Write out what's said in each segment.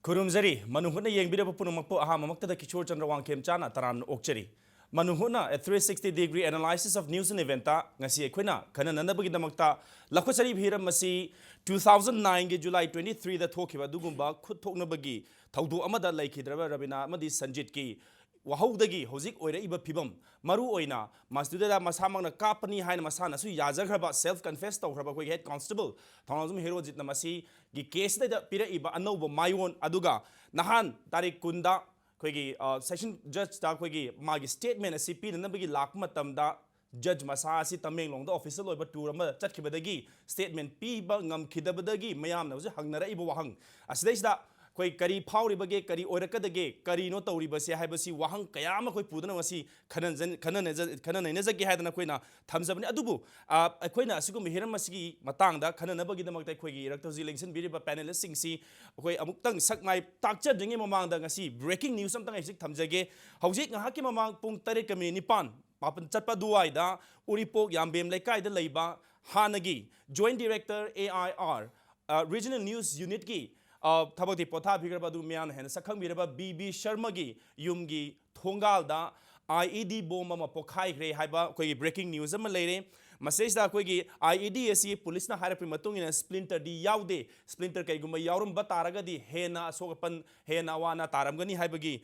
Kurumzari, Manuhuna Yang Bida Punumapo Aha Mamakta Kishore Chandra Wangkem Chana Taran Okchari. Manuhuna, a 360-degree analysis of news and eventa, Ngasi Equina, Kananabagi Damakta, Lakosari Hira Masi, 2009 July 23, the Tokiva Dugumba, Kutoknabagi, Taudu Amada Lake Drava Rabina, Madi Sanjitki. Wahaudagi, Hosik Oira Iba Pibum, Maru Oina, Masduda Masamana Kapani Hain Masana, so Yazakaba self-confessed of Rabak head constable, Tonazum Hero Jitnamasi, Gi case that Pira Iba Anoba, Mayon Aduga, Nahan, Tarik Kunda, Quigi, session judge Takwigi, Magi statement, a CP, and Nabigi Lakmatamda, Judge Masasi Taming long the official over Turama, Chatkibadagi, statement P. Bangam Kidabadagi, Mayam, was a Hangara Ibu Wahang. As they that. कोई करी फाउरी बगे करी ओरकदगे करी no तौरी बसे हाइबसी वाहंग कयाम कोई पुदन वसी खनन ने जगे हादना कोइना थमजबनि अदुबु अखोइना असिगु मिहिरम मसिगी मतांगदा खननबगी दमकता खोइगी इरक्टोजी इलेक्शन बिरिबा पैनलिस्ट सिंगसी कोई अमुक्तंग सकमाइ ताकचद्रिंगे ममांगदा ngasi ब्रेकिंग न्यूज समतंग आइसिक थमजगे हौजिक ngahaki mamang pung 8:9 पापन चटपा दुवाइदा उरिपोक यामबेम लेकाइदा लेबा हानगी joint director AIR regional news unit की थबती पोथा भिगरबदु म्यान हेन सखंग बिरबा BB शर्मा की युमगी थोंगालदा IED बोम अमा पोखाइग्रे हाइबा कोई ब्रेकिंग न्यूज अमा लेरे मसेजदा कोई IED एसी पुलिस ना हाइरपि मतुंगिना स्प्लिंटर दी याउदे स्प्लिंटर कईगुम याउरम बतारगदी हेना सोगपन हेना वाना तारमगनी हाइबगी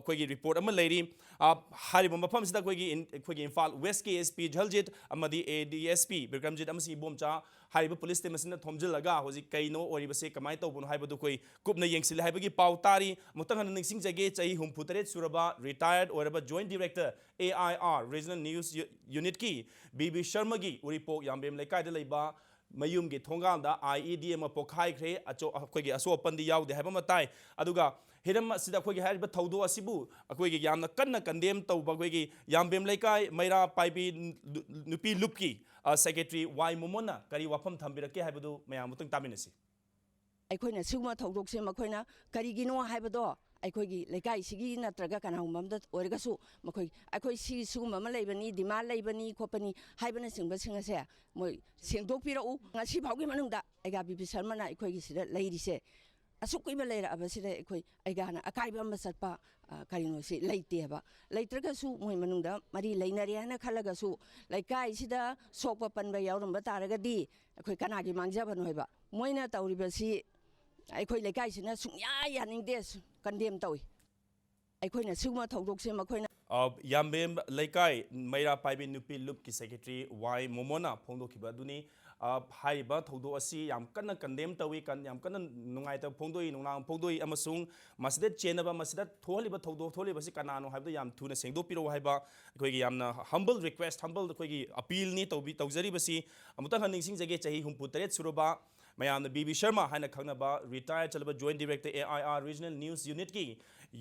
कोई रिपोर्ट अमा लेरी हारिब मफमसिदा कोई इम्फाल वेस्ट के SP झलजित अमदी ADSP बिक्रमजित अमसी बोमचा हारिब पुलिस टेमसिना थोमजिलगा होजि कइनो ओरिबसे कमाय तौबुनो हाइबदु कोई कुपना यंगसिल हाइबगी पाउतारी मुतंगन निंगसिंग जगे चई हुमफुतरेत सुरबा रिटायर्ड ओरबा joint director AIR regional news unit की BB शर्मा की उरिपोक यामबेम लेकाइदा लेबा मयूम की थोंगामदा IED अमा पोखाइख्रे अचो अखोगी असोपंदी याउदे हाइबा मताई अदुगा हिरम असिदा अखोगी हाइबा थौदो असिबु अखोगी यामना कन्ना कंडेम तौबा अखोगी यामबेम लेकाइ मैरा पाइबी नुपी लुपकी सेक्रेटरी Y मोमोना करी वाफम थंबिरके हाइबदु मयाम मुतंग तामिनसी अखोइना सिगमा थौदोकसे मखोइना करिगिनो हाइबदो अखोगी लेकाइ सिगी नत्रगा कनाहुममदा ओरगसु मखोइ अखोइ सि सुगुम म लेबनी डिमांड लेबनी खोपनी हाइबना सिंगबा सिंगसे मोइ सेंदोकपिरउ ngasi फाउगी मनुंगदा आइगा BB शर्माना अखोगी सिदा लेरिसे असुकुइबा लेरा अबसिदा अखोइ आइगाना अकाइबा म सटपा करिनो सि लेइतेबा लेइत्रगसु मोइ मनुंगदा मरि लेइनरे हना खलगसु लेकाइ सिदा सोकपा पनबा यावरमबा तारगदी अखोइ कनागी मांगजाबन होइबा मोइना तौरिबसि अखोइ लेकाइसिना सुंया यानिंगदे कंडेम तौइ अखोइना सिगमा थौदोकसे मखोइना यामबेम लेकाइ मैरा पाइबी नुपी लुप की सेक्रेटरी Y मोमोना फोंदोखिबा दुनी हाइबा थौदो असि याम कन्ना कंडेम तवी कन याम कन्ना नुंगाइता फोंदोई नुंगांग फोंदोई अमसुंग मसिदा चेनबा मसिदा थोलिबा थौदो थोलिबसि कनानो हाइबदो याम थुना सेंदोपिरो हाइबा अखोइगी यामना हम्बल रिक्वेस्ट हम्बल अखोइगी अपील नि तौजरीबसि अमुतंग हनिंगसिंग जगे चही 63 सुरबा मैम BB शर्मा है खब रिटायर चलब joint director AIR regional news unit की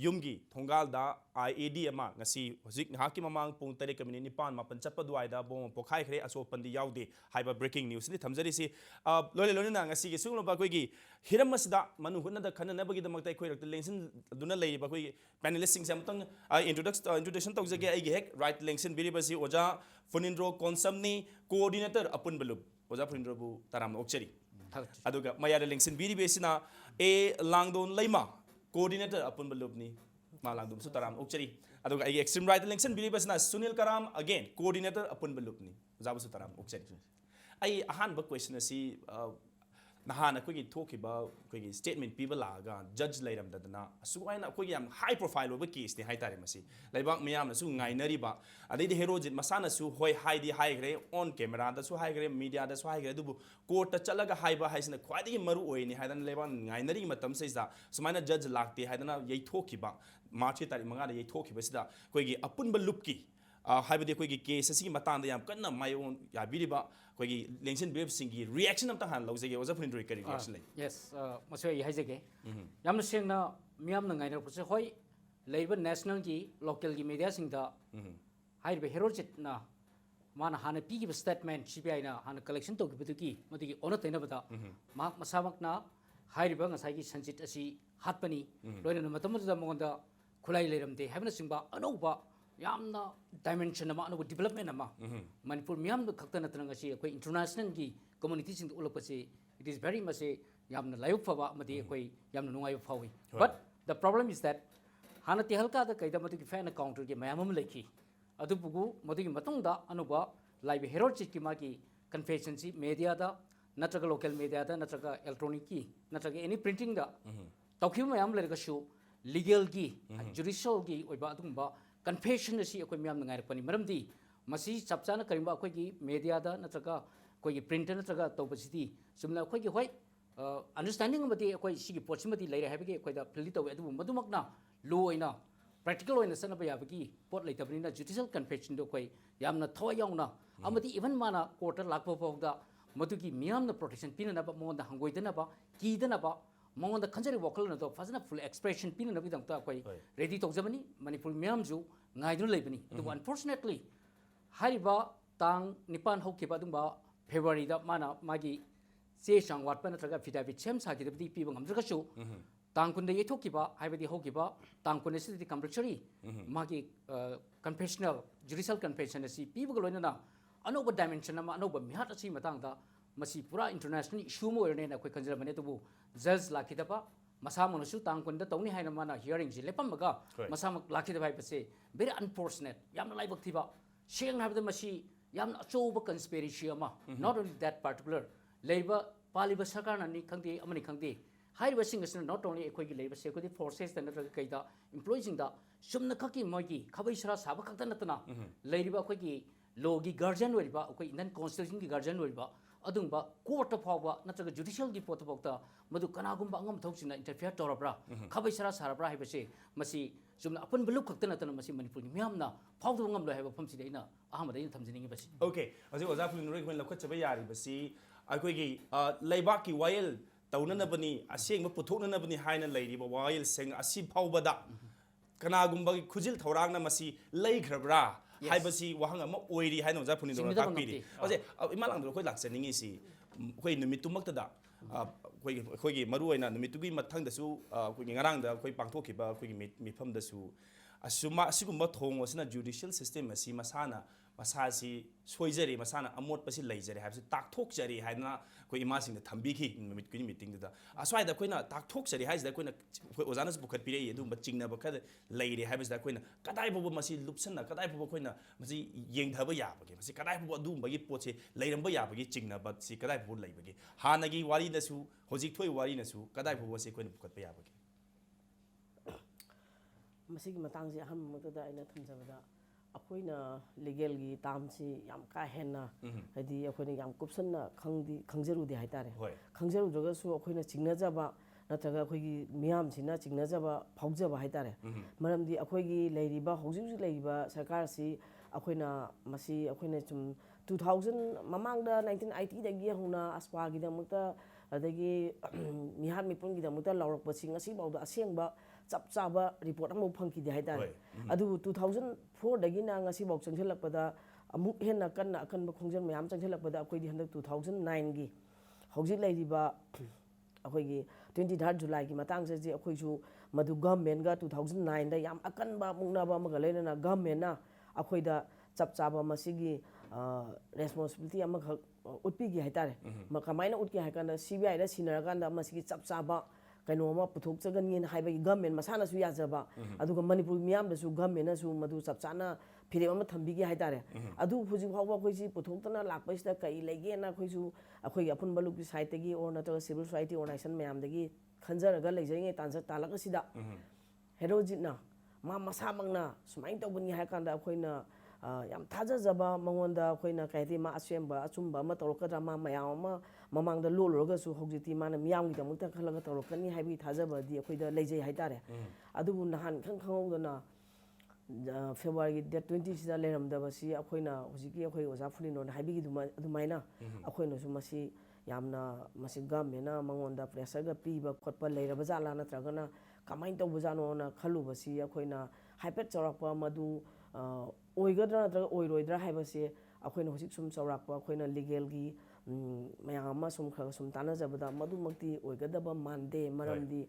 युमगी थोंगालदा IED हजिक ममांग पुंग 8:9 चपदुआदा बोम पोखाइख्रे असोपंदी याउदे हाइबा ब्रेकिंग न्यूज नि थमजरिसी लोले लोलेना ngasi सुगुलबा कोइगी हिरम मसिदा मनु हुनदा खननबगी दमकता कोइ रक्त लेंसन दुना लेबा कोइ पैनलिस्ट सिंग समतंग इंट्रोडक्शन तौजगे आइगे हेक राइट लेंसन बिरिबसी ओजा फुनिंद्रो कॉन्समनी कोऑर्डिनेटर अपुन बलुब ओजा फुनिंद्रो बु ताराम ओक्चरी अदुगा मयादा लेंसन बिरिबेसिना A लांगदोन लेमा कोऑर्डिनेटर अपुन बलुबनी मा लांगदोम सु ताराम ओक्चरी अदुगा आई एक्सट्रीम राइट लेंसन बिरिबेसिना सुनील कराम अगेन कोऑर्डिनेटर अपुन बलुबनी जाबु सु ताराम ओक्चरी आई अहानबा क्वेश्चन असी नहान अखोगी थोखिबा अखोगी स्टेटमेंट पीबा लागा जज लेरमदना असुवाइना अखोगी याम हाई प्रोफाइल ओबा केस ने हाइतारे मसी लेबाक मियाम नसु ngainariba अदैदि हेरोजित मसाना सु होय हाइदि हाइग्रे ऑन कैमरा दा सु हाइग्रे मीडिया दा सु हाइग्रे दुबु कोर्ट ता चलगा हाइबा हाइसना ख्वाइदि मरु ओइनि हाइदन लेबा ngainari मतम सेजा सुमाइना जज लाक्ते हाइदना यैथोखिबा मार्च तारिख 5 दा यैथोखिबसिदा कोइगी अपुनबा लुपकी हाइबदि कोइगी केस असि मतांदा याम कन्ना मायोन याबिरिबा कोइगी लेंसन बेब सिंगी रिएक्शन अमता हान लौजगे ओजा फुनिंद्रो करी रिएक्शन ले यस मसोय हाइजगे याम सेंगना मियाम नंगाइना पुसे होय लेबा नेशनल की लोकल की मीडिया सिंगदा हाइबे हेरोजित ना माना हाना पीगी स्टेटमेंट CBI ना हाना कलेक्शन तो की मदिगी ओना तेना बता मा मसामकना हाइबा ngसाई संचित असि हातपनी लोइना मतमदा मंगदा खुलाई लेरमदे हाबना Simba अनौबा yamna dimension ama anu development ama manipur miyam do khakta na tanang asi akoi international gi community sing ulak pasi it is very much yamna layuk phaba madi akoi yamna nungai phawi but the problem is that hana ti halka da kaida madu ki fan counter gi mayamam lekhi adu bugu madu gi matong da anuba live hero chit ki ma ki confession si media da natraga local media da natraga electronic ki natraga any printing da tawkhiu mayam lerga shu legal gi judicial gi oiba adumba confession asi akoi miyam ngai rakpani maramdi masi chapchana karimba akoi gi media da natraga akoi gi printer natraga tawbasiti sumna akoi gi hoi understanding amati akoi sigi pochimati leire habigi akoi da phili tawe adu madumakna law oina practical oina sanaba yabagi pot leitabnina judicial confession do akoi yamna thawa yauna amati even mana court lakpa pawda madugi miyamna protection pinanaba monda hangoidanaba kidanaba monda khanjari wakal na do fazana full expression pinanabi dangta akoi ready tawjabani manipur miyamju ngaidun leibani do unfortunately hariba tang nipan hokiba dumba February da mana magi che sang watpa natraga affidavit sem sagidabdi piba ngamdragasu tang kunde yethokiba haibadi hokiba tang kunde sidhi compulsory magi confessional judicial confession asi piba galoina na anoba dimension ama anoba mihat asi matangda masi pura international issue mo erne na koi kanjara tubu judge lakidaba masa monasu tang kunde tawni haina mana hearing ji lepamaga masa lakidaba haibase very unfortunate yamna laibak thiba seng habda masi yamna achoba conspiracy ama not only that particular leiba paliba sarkar na ni khangde amani khangde haiba singasna not only ekoi gi leiba security forces da natraga kaida employees da sumna khaki mogi khabai sara saba khakta natana leiriba ekoi gi law gi guardian weriba ekoi indian constitution gi guardian weriba adungba court of power natraga judicial gi pot of madu kanagumba angam thoksina interfere torabra khabai sara sarabra haibase masi sumna apun bulu khakta natana masi manipur gi myamna phawdu ngam lo haiba famsi deina ahamada in thamjini basi okay aji oza phul nurek when lakhat chaba yari basi akoi gi leibak ki wayel taunanabani asengba puthoknanabani haina leiriba wayel seng asi phawbada kanagumba gi khujil thorangna masi leigrabra haibasi wahang ama oiri haina oza phul nurek takpiri aje imalang do khoi lakchaningi si khoi numitumakta da khoi gi maru oina numitugi mathang da su khoi ngarang da khoi pangthokhiba khoi gi mifam da su asuma asigumba thong osina judicial system asi masana masasi soijari masana amot pasi leijari habsi takthok jari haina koi ima sing thambi ki numit kuni meeting da aswai da koina takthok jari haisa da koina koi ojanas bukhat pire ye dum chingna bakha leire habis da koina kadai bobo masi lupsana kadai bobo koina masi yengthaba yabage masi kadai bobo dum bagi poche leiramba yabage chingna ba si kadai bobo leibage hanagi wari na su hojik thoi wari na su kadai bobo se koina bukhat pa yabage masigi matangsi aham muktada aina thamjabada akoina legal gi tamsi yam ka henna hadi akoina yam kupsanna khangjaru de haitare khangjaru joga su akoina chingnajaba natraga akoigi miyam sina chingnajaba phaujaba haitare maramdi akoigi leiriba hojik leiriba sarkar si akoina masi akoina chum 2000 mamangda 1980 dagi huna aspa gi damukta adagi mihar mipun gi damukta lawrak basing asi bawda asengba chap chaba report amu phangki de haidare adu 2004 dagi na ngasi bok changhelakpada amuk henna kanna akanba khongjan mayam changhelakpada akoi di handak 2009 gi hojik leiriba akoi gi 23 July gi matang je akoi ju madu government ga 2009 da yam akanba muknaba amaga leina government na akoi da chap chaba masigi responsibility amaga utpi gi haitare makamaina utki haikanda CBI da sinaraganda masigi chap chaba kainoma puthok chagan haibagi government masana su yajaba aduga manipur miyam da su government na su madu chapchana phire ama thambigi haitare adu huji phawba khoisi puthokna lakpaisda kai lege na khoisu akhoi apun baluk side tagi or na to civil society organization mayam dagi khanjaraga leijai tansa talaga sida herojitna ma masamangna sumain tawbani haikanda akhoina yam thajajaba mangonda akhoina kaiti ma asemba achumba ma tawrokadra ma mayam ma mamangda loloroga su hojiti mana miyam gi damukta khalaga tawrokani haibi thajaba di akhoida leijai haitare adu nahan khangkhangodna February date 20 sida leramdaba si akhoina hojiki akhoi oja phulino haibi adumaina akhoina su masi yamna masi government na mangonda pressure ga piba khotpa leiraba jala natragana kamain tawbujano na khalubasi akhoina haipet chawrakpa madu oigadra natraga oiroidra haibase akhoina hojik sum chawrakpa akhoina legal gi mayam ama sum khara sum tanajabada madumakti oigadaba mande maramdi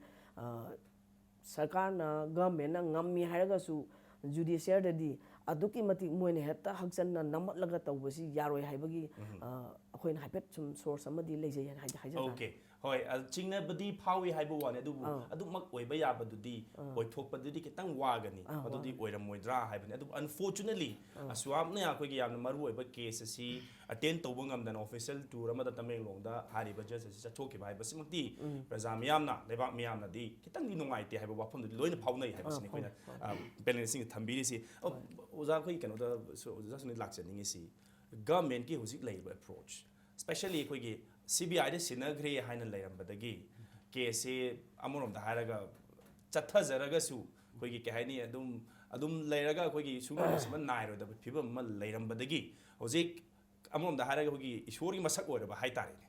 sarkar na government na ngammi hairaga su judiciary dadi ꯑꯗꯨꯛꯀꯤ ꯃꯇꯤꯛ ꯃꯣꯏꯅ ꯍꯦꯛꯇ ꯍꯛꯆꯟꯅ ꯅꯝꯃꯠꯂꯒ ꯇꯧꯕꯁꯤ ꯌꯥꯔꯣꯏ ꯍꯥꯏꯕꯒꯤ ꯑꯩꯈꯣꯏꯅ ꯍꯥꯏꯐꯦꯠ ꯁꯨꯝ ꯁꯣꯔꯁ ꯑꯃꯗꯤ ꯂꯩꯖꯩ ꯍꯥꯏꯖ ꯑꯣꯀꯦ ꯍꯣꯏ ꯆꯤꯡꯅꯕꯗꯤ ꯐꯥꯎꯏ ꯍꯥꯏꯕ ꯋꯥꯅꯤ ꯑꯗꯨꯕꯨ ꯑꯗꯨꯃꯛ ꯑꯣꯏꯕ ꯌꯥꯕꯗꯨꯗꯤ ꯑꯣꯏꯊꯣꯛꯄꯗꯨꯗꯤ ꯈꯤꯇꯪ ꯋꯥꯒꯅꯤ ꯃꯗꯨꯗꯤ ꯑꯣꯏꯔꯝꯃꯣꯏꯗ꯭ꯔꯥ ꯍꯥꯏꯕꯅꯤ ꯑꯗꯨꯕꯨ ꯑꯟꯐꯣꯔꯆꯨꯅꯦꯠꯂꯤ ꯑꯁꯨꯌꯥꯝꯅ ꯑꯩꯈꯣꯏꯒꯤ ꯌꯥꯝꯅ ꯃꯔꯨꯑꯣꯏꯕ ꯀꯦꯁ ꯑꯁꯤ ꯑꯇꯦꯟ ꯇꯧꯕ ꯉꯝꯗꯅ ꯑꯣꯐꯤꯁꯤꯌꯦꯜ ꯇꯨꯔ ꯑꯃꯗ ꯇꯃꯦꯡꯂꯣꯡꯗ ꯍꯥꯏꯔꯤꯕ ꯖꯁ ꯑꯁꯤ ꯆꯠꯊꯣꯛꯈꯤꯕ ꯍꯥꯏꯕꯁꯤꯃꯛꯇꯤ प्रजा ꯃꯤꯌꯥꯝꯅ ꯂꯩꯕꯥꯛ ꯃꯤꯌꯥꯝꯅꯗꯤ ꯈꯤꯇꯪꯗꯤ ꯅꯨꯡꯉꯥꯏꯇꯦ ꯍꯥꯏꯕ ꯋꯥꯐꯝꯗꯨꯗꯤ ꯂꯣꯏꯅ ꯐꯥꯎꯅꯩ ꯍꯥꯏꯕꯁꯤꯅꯤ ꯑꯩꯈꯣꯏꯅ ꯄꯦꯅꯦꯜꯁꯤꯡꯅ ꯊꯝꯕꯤꯔꯤꯁꯤ ꯑꯣꯖꯥ ꯑꯩꯈꯣꯏ ꯀꯩꯅꯣꯗ ꯑꯣꯖꯥꯁꯤꯡꯅ ꯂꯥꯛꯆꯅꯤꯡꯉꯤꯁꯤ ꯒꯃꯦꯟꯠꯀꯤ ꯍꯧꯖꯤꯛ ꯂꯩꯔꯤꯕ ꯑꯦꯄ꯭ꯔꯣꯆ ꯁ꯭ꯄꯦꯁꯦꯜꯂꯤ ꯑꯩꯈꯣꯏꯒꯤ CBIꯗ ꯁꯤꯟꯅꯈ꯭ꯔꯦ ꯍꯥꯏꯅ ꯂꯩꯔꯝꯕꯗꯒꯤ ꯀꯦꯁꯁꯦ ꯑꯃꯔꯣꯝꯗ ꯍꯥꯏꯔꯒ ꯆꯠꯊꯖꯔꯒꯁꯨ ꯑꯩꯈꯣꯏꯒꯤ ꯀꯩ ꯍꯥꯏꯅꯤ ꯑꯗꯨꯝ ꯂꯩꯔꯒ ꯑꯩꯈꯣꯏꯒꯤ ꯁꯨꯒꯨꯝꯕꯁꯤꯃ ꯅꯥꯏꯔꯣꯏꯗꯕ ꯐꯤꯕꯝ ꯑꯃ ꯂꯩꯔꯝꯕꯗꯒꯤ ꯍꯧꯖꯤꯛ ꯑꯃꯔꯣꯝꯗ ꯍꯥꯏꯔꯒ ꯑꯩꯈꯣꯏꯒꯤ ꯏꯁꯣꯔꯒꯤ ꯃꯁꯛ ꯑꯣꯏꯔꯕ ꯍꯥꯏꯇꯥꯔꯦꯅꯦ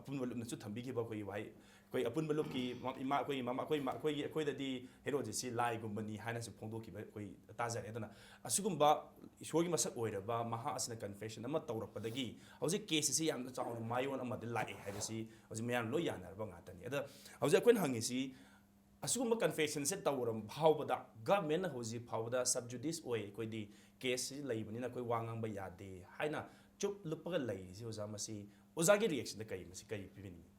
ꯑꯄꯨꯟꯕ ꯂꯨꯞꯅꯁꯨ ꯊꯝꯕꯤꯈꯤꯕ ꯑꯩꯈꯣꯏꯒꯤ ꯋꯥꯍꯩ ꯑꯩꯈꯣꯏ ꯑꯄꯨꯟꯕ ꯂꯨꯞꯀꯤ ꯏꯃꯥ ꯑꯩꯈꯣꯏꯗꯗꯤ ꯍꯦꯔꯣꯖꯤꯠꯁꯤ ꯂꯥꯏꯒꯨꯝꯕꯅꯤ ꯍꯥꯏꯅꯁꯨ ꯐꯣꯡꯗꯣꯛꯈꯤꯕ ꯑꯩꯈꯣꯏ ꯇꯥꯖꯔꯦ ꯑꯗꯨꯅ ꯑꯁꯤꯒꯨꯝꯕ ꯏꯁꯣꯔꯒꯤ ꯃꯁꯛ ꯑꯣꯏꯔꯕ ꯃꯍꯥꯛ ꯑꯁꯤꯅ ꯀꯟꯐꯦꯁꯟ ꯑꯃ ꯇꯧꯔꯛꯄꯗꯒꯤ ꯍꯧꯖꯤꯛ ꯀꯦꯁ ꯑꯁꯤ ꯌꯥꯝꯅ ꯆꯥꯎꯅ ꯃꯥꯏꯌꯣꯟ ꯑꯃꯗ ꯂꯥꯛꯑꯦ ꯍꯥꯏꯕꯁꯤ ꯍꯧꯖꯤꯛ ꯃꯌꯥꯝ ꯂꯣꯏ ꯌꯥꯅꯔꯕ ꯉꯥꯛꯇꯅꯤ ꯑꯗ ꯍꯧꯖꯤꯛ ꯑꯩꯈꯣꯏꯅ ꯍꯪꯉꯤꯁꯤ ꯑꯁꯤꯒꯨꯝꯕ ꯀꯟꯐꯦꯁꯟꯁꯦ ꯇꯧꯔꯝ ꯐꯥꯎꯕꯗ ꯒꯚꯔꯟꯃꯦꯟꯠꯅ ꯍꯧꯖꯤꯛ ꯐꯥꯎꯕꯗ ꯁꯕꯖꯨꯗꯤꯁ ꯑꯣꯏ ꯑꯩꯈꯣꯏꯗꯤ ꯀꯦꯁꯁꯤ ꯂꯩꯕꯅꯤꯅ ꯑꯩꯈꯣꯏ ꯋꯥ ꯉꯥꯡꯕ ꯌꯥꯗꯦ ꯍꯥꯏꯅ ꯆꯨꯞ ꯂꯨꯞꯄꯒ ꯂꯩꯔꯤꯁꯤ ꯑꯣꯖꯥ ꯃꯁꯤ ꯑꯣꯖꯥꯒꯤ ꯔꯤꯑꯦꯛꯁꯟꯗ ꯀꯔꯤ ꯄꯤꯕꯤꯅꯤꯡꯉꯤ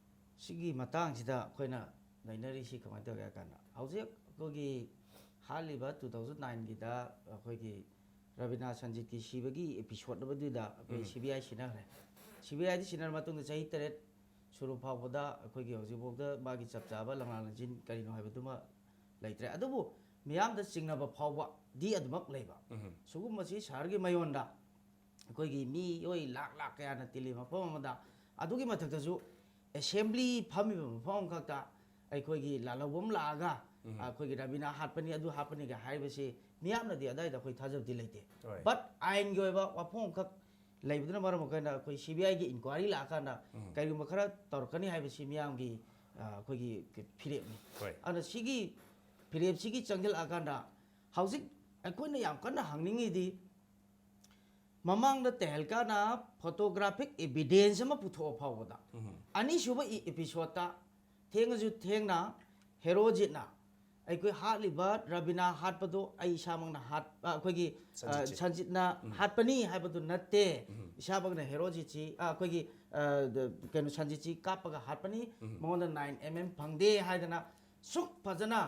ꯁꯤꯒꯤ ꯃꯇꯥꯡꯁꯤꯗ ꯑꯩꯈꯣꯏꯅ ꯅꯩꯅꯔꯤꯁꯤ ꯀꯃꯥꯏꯅ ꯇꯧꯒꯦ ꯍꯥꯏ ꯀꯥꯟꯗ ꯍꯧꯖꯤꯛ ꯑꯩꯈꯣꯏꯒꯤ ꯍꯥꯠꯂꯤꯕ 2009ꯒꯤꯗ ꯑꯩꯈꯣꯏꯒꯤ ꯔꯕꯤꯅꯥ ꯁꯟꯖꯤꯠꯀꯤ ꯁꯤꯕꯒꯤ ꯑꯦꯄꯤꯁꯣꯗ ꯑꯃꯗꯨꯗ ꯑꯩꯈꯣꯏ CBI ꯁꯤꯟꯅꯈ꯭ꯔꯦ CBIꯗ ꯁꯤꯟꯅꯔ ꯃꯇꯨꯡꯗ ꯆꯍꯤ 8 ꯁꯨꯔꯨ ꯐꯥꯎꯕꯗ ꯑꯩꯈꯣꯏꯒꯤ ꯍꯧꯖꯤꯛꯐꯥꯎꯗ ꯃꯥꯒꯤ ꯆꯞ ꯆꯥꯕ ꯂꯝꯂꯥꯡ ꯂꯝꯖꯤꯟ ꯀꯔꯤꯅꯣ ꯍꯥꯏꯕꯗꯨꯃ ꯂꯩꯇ꯭ꯔꯦ ꯑꯗꯨꯕꯨ ꯃꯤꯌꯥꯝꯗ ꯆꯤꯡꯅꯕ ꯐꯥꯎꯕꯗꯤ ꯑꯗꯨꯃꯛ ꯂꯩꯕ ꯁꯤꯒꯨꯝꯕꯁꯤ ꯁꯍꯔꯒꯤ ꯃꯌꯣꯟꯗ ꯑꯩꯈꯣꯏꯒꯤ ꯃꯤꯑꯣꯏ ꯂꯥꯛ ꯀꯌꯥꯅ ꯇꯤꯜꯂꯤ ꯃꯐꯝ ꯑꯃꯗ ꯑꯗꯨꯒꯤ ꯃꯊꯛꯇꯁꯨ ꯑꯦꯁꯦꯝꯕ꯭ꯂꯤ ꯐꯝꯃꯤꯕ ꯃꯐꯝ ꯑꯃꯈꯛꯇ ꯑꯩꯈꯣꯏꯒꯤ ꯂꯥꯜꯍꯧꯕꯝ ꯂꯥꯛꯑꯒ ꯑꯩꯈꯣꯏꯒꯤ ꯔꯕꯤꯅꯥ ꯍꯥꯠꯄꯅꯤ ꯑꯗꯨ ꯍꯥꯠꯄꯅꯤꯒ ꯍꯥꯏꯕꯁꯤ ꯃꯤꯌꯥꯝꯅꯗꯤ ꯑꯗꯥꯏꯗ ꯑꯩꯈꯣꯏ ꯊꯥꯖꯕꯗꯤ ꯂꯩꯇꯦ ꯕꯠ ꯑꯥꯏꯟꯒꯤ ꯑꯣꯏꯕ ꯋꯥꯐꯝ ꯑꯃꯈꯛ ꯂꯩꯕꯗꯨꯅ ꯃꯔꯝ ꯑꯣꯏꯔꯀꯥꯟꯗ ꯑꯩꯈꯣꯏ CBIꯒꯤ ꯏꯟꯀ꯭ꯋꯥꯏꯔꯤ ꯂꯥꯛꯑꯀꯥꯟꯗ ꯀꯔꯤꯒꯨꯝꯕ ꯈꯔ ꯇꯧꯔꯛꯀꯅꯤ ꯍꯥꯏꯕꯁꯤ ꯃꯤꯌꯥꯝꯒꯤ ꯑꯩꯈꯣꯏꯒꯤ ꯐꯤꯔꯦꯞꯅꯤ ꯑꯗꯨꯅ ꯁꯤꯒꯤ ꯐꯤꯔꯦꯞꯁꯤꯒꯤ ꯆꯪꯁꯤꯜꯂꯛꯑꯀꯥꯟꯗ ꯍꯧꯖꯤꯛ ꯑꯩꯈꯣꯏꯅ ꯌꯥꯝ ꯀꯟꯅ ꯍꯪꯅꯤꯡꯉꯤꯗꯤ ꯃꯃꯥꯡꯗ ꯇꯦꯍꯜꯀꯥꯅ ꯐꯣꯇꯣꯒ꯭राफिक एविडेंस अमा पुथो फावदा अनीसुबा एपिसोडता थेंगजु थेंगना हेरोजितना अखोई हाटलिबा रबिना हाटपदो आई इसामंगना हाट अखोगी संजितना हाटपनी हाइबदु नत्ते इसामंगना हेरोजिची अखोगी केनो संजिची कापगा हाटपनी मंगोंदा 9 mm फंगदे हाइदना सुक फजना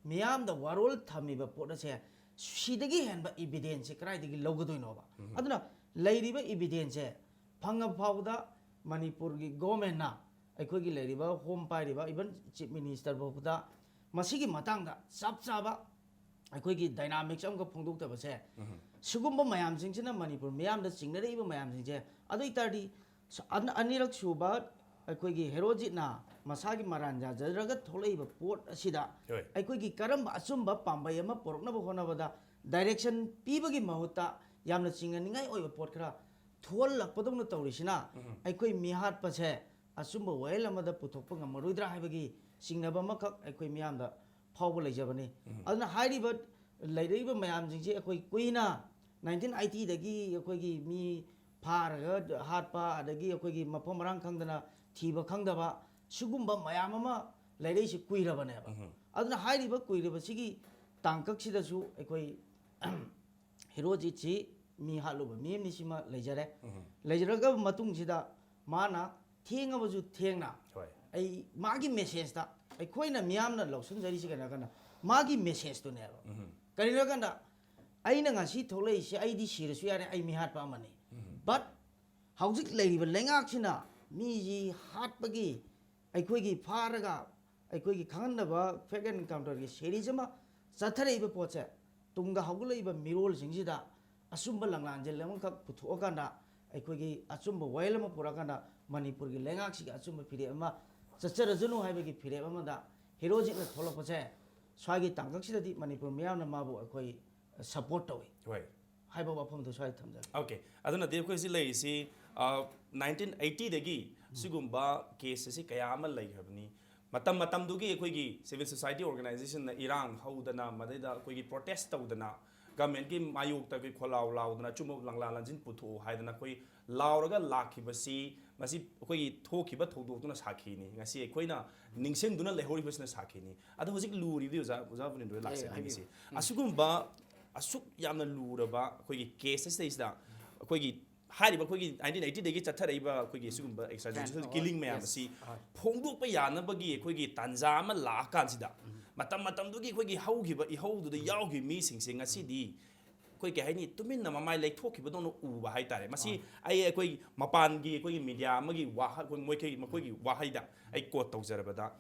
मियाम द वारोल थमीबा पोटसे सिदगी हेनबा एविडेंस कराइदगी लौगदोइनोबा अदुना लैरिबा एविडेंस फंग फावदा मणिपुर की गवर्नमेंट ना अखोगी लैरिबा होम पाइरिबा इवन चीफ मिनिस्टर बोबदा मसिगी मतंगदा चप चाबा अखोगी डायनामिक्स अमगा फोंदोक्तबसे सुगुम्बा मयाम सिंगसिना मणिपुर मयामदा चिंगनरेइबा मयाम सिंगसे अदु इतारदी अनिरक सुबा अखोगी हेरोजितना मसागी मरांजा जरगा थोलैबा पोट असिदा अखोगी करम अचुम्बा पांबाय अमा पोरकनबा होनबदा डायरेक्शन पीबगी महुता यामना चिंगनिंगाई ओइबा पोट खरा थोललकपदौना तौरिसिना अखोई मिहात पसे अचुम्बा वेल अमदा पुथोकपा ngमरुद्रा हाइबगी चिंगनबा मखक अखोई मियामदा फावबा लैजबनी अदुना हाइरिबा लैरैबा मयाम जिंजे अखोई कुइना 1980 दगी अखोई मी फारगा हाटपा अदगी अखोई मफम मरांग खंगदना थीबा खंगदबा सुगुम्बा मयाम अमा लैरैसि कुइरबनेबा अदुना हाइरिबा कुइरबसिगी तांककसिदसु अखोई हेरोजिची मी हालुबा मेमनिसिमा लैजरे लैजरगा मतुंगसिदा माना थेंगबजु थेंगना आई मागी मेसेजता अखोइना मियामना लौसनजरिसि कना मागी मेसेज तो नेबा करिनो कना अइना ngasi थोलैसि आइदि सिरसु यारे आई मी हाटपा अमनी बट हौजिक लैरिबा लेंगाक्सिना मीजी हाटपगी अखोइगी फारगा अखोइगी खंगनबा फेक एनकाउंटर की सीरीज अमा चथरैबा पोचे तुंगा हौगलैबा मिरोल सिंगसिदा असुम्बा लंगलांजे लेमखक पुथोकांदा अखोइगी असुम्बा वाइल अमा पुराकांदा मणिपुर की लेंगाक्सिगी असुम्बा फिरे अमा चचरजनु हाइबगी फिरे अमादा हेरोजिकना थोलपसे स्वागी तांगकसिददी मणिपुर मियामना माबु अखोइ सपोर्ट तौई हाइबा वाफमदो स्वाइ थमजा ओके अदुना दे अखोइ सि लैसि 1980 दगी सिगुम्बा केस से कया अमा लैखबनी मतम मतम दुगी अखोइगी सिविल सोसाइटी ऑर्गेनाइजेशन ना इरांग हौदना मदैदा अखोइगी प्रोटेस्ट तौदना गवर्नमेंट की मायोक्ता की खोलाव लाउदना चुमो लंगला लंजिन पुथो हाइदना कोई लाउरगा लाखिबसी मसी अखोइगी थोखिबा थौदोक्तुना साखिनी ngasi अखोइना निंगसेंदुना लेहोरिबसना साखिनी अदो होजिक लुरिबि ओजा बुनिन्दो लाक्से हाइबिसि असुगुम्बा asuk yamna luraba akhoi case stage da akhoi hariba akhoi 1980 dagi chatharaiba akhoi sugumba extrajudicial killing mayam si phongdokpa yanabagi akhoi tanza ama la kansida matam dugi akhoi haugiba ihaudu da yaugi mi singse ngasidi akhoi ke haini tumin na mamai leithokhiba donu uba hai tare masi ai akhoi mapan gi akhoi media amagi wa akhoi moikei makoi wa haida ai quote tawjarabada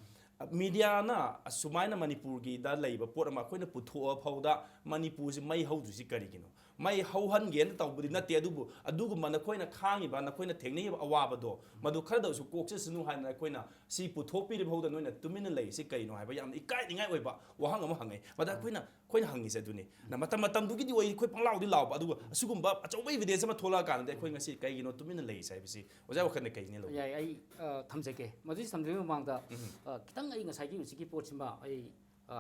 media na sumaina manipur gi da leiba pot ama khoina putho phauda manipur si mai haudu si kari gino mai hauhan gen tawbudi na te adugu mana khoina khangi ba na khoina thengnei awaba do madu khar da su kokse sunu haina khoina si putho pi ri phauda noina tumina lei si kai no haiba yam ikai ningai oiba wahang ama hangai mada khoina hangi se duni na matam dugi di oi khoi panglau di law ba adugu asugumba achau evidence ama thola kan de khoi ngasi kai gino tumina lei sai bisi oja wakhane kai ni lo ya ai thamjake madu samdri mangda kitang ai ngasai gi usiki pochima ai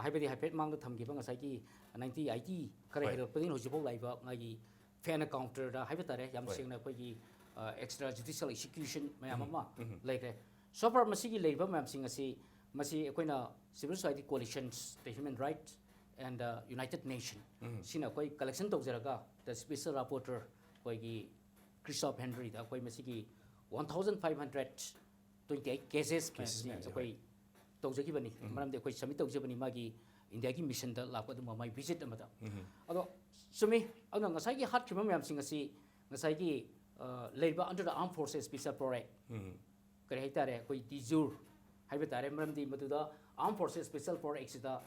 haibadi haipet mangda thamgi ba ngasai gi 1980 kare hero pedin hojibo laiba ngai fan counter da haibetare yam singna koi gi extra judicial execution mayam ama like so far masigi leiba mayam sing asi masi koina civil society coalitions the human rights and United Nations sina koi collection tawjaraga the special rapporteur koi gi Christoph Henry da koi masigi 1528 cases koi tawjaki bani maramde koi submit tawjabani magi India ki mission da lakwa du mai visit amada ado sumi ado ngasai gi hat khima mayam sing asi ngasai gi leiba under the armed forces special project kare haitare koi dijur haiba tare maramdi maduda armed forces special project sida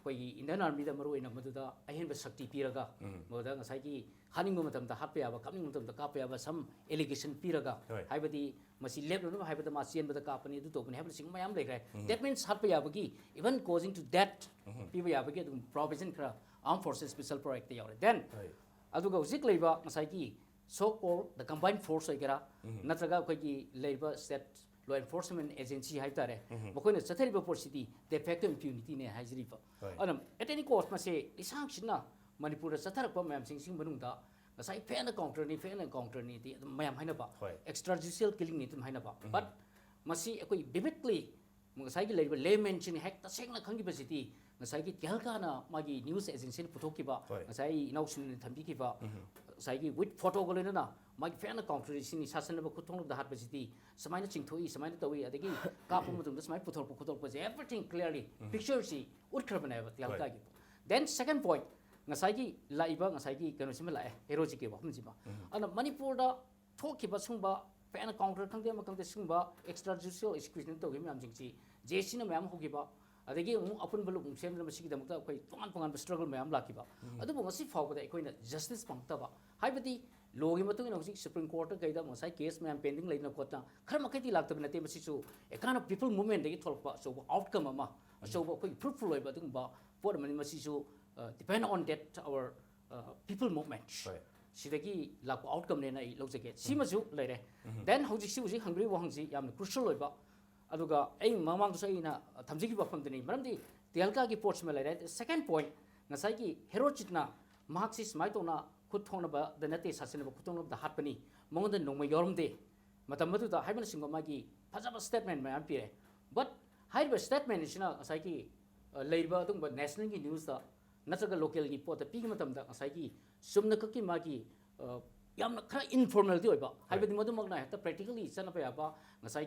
koi Indian army da maru ina maduda ahen ba shakti piraga moda ngasai gi haning matam da hapya ba kamning matam da kapya ba some allegation piraga haibadi masi lep no haibada ma sian bada kapani du topani haibada sing mayam lekrai that means hapya ba gi even causing to death people ya ba gi provision kra armed forces special project ya then aduga usik leiba ngasai gi so called the combined force igara natraga koi gi leiba state law enforcement agency haitare makoina chathariba porcity de facto impunity ne haijriba anam at any cost ma se isang china manipur da chatharakpa mayam sing manungda ngasai fan counter ni ti mayam haina ba extrajudicial killing ni tum haina ba but masi akoi vividly ngasai gi leiba layman chin hack ta sengna khangi ba city ngasai gi kyalka na magi news agency puthok ki ba ngasai inauction ni thambi ki ba ngasai gi with photo golena na magi fan counter sini sasan ba kuthong da hat ba city samaina chingthoi samaina tawi adagi kapu mutum da samai puthok ba everything clearly picture si utkrabana ba kyalka gi then second point ngasai gi laiba ngasai gi kano sima lae hero ji ke ba humji ba ana manipur da thoki ba sungba fan counter khangde ma khangde sungba extrajudicial execution to gi myam jingchi jesi na myam hogi ba adagi apun balu sem na masigi da mukta koi tongan struggle myam laki ba adu bo ngasi faw ba ekoi na justice pangta ba haibati logi matung na husik supreme court ka ida ngasai case myam pending leina kotna khar makai ti lakta na te masi su a kind of people movement dagi tholpa so outcome ama so koi fruitful oi ba dung ba por mani masi su depend on that our people movement sidagi lakwa outcome ne na I lojake simasu leire then hojik si hojik hungry wa hangsi yam crucial oiba aduga ai mamang du sai na thamjigi ba famdani maramdi tialka gi ports me leire second point ngasai gi hero chitna marxi smai to na khut thona ba the nate sasina ba khutong da hatpani mongonda nongma yormde matam madu da haibana singo magi phajaba statement ma am pire but haiba statement isina ngasai gi leiba dung ba national gi news da natraga local gi pot pi gi matam da ngasai gi sumna ka ki magi yamna khara informal di oiba haibadi madu magna heta practically sana pa yaba ngasai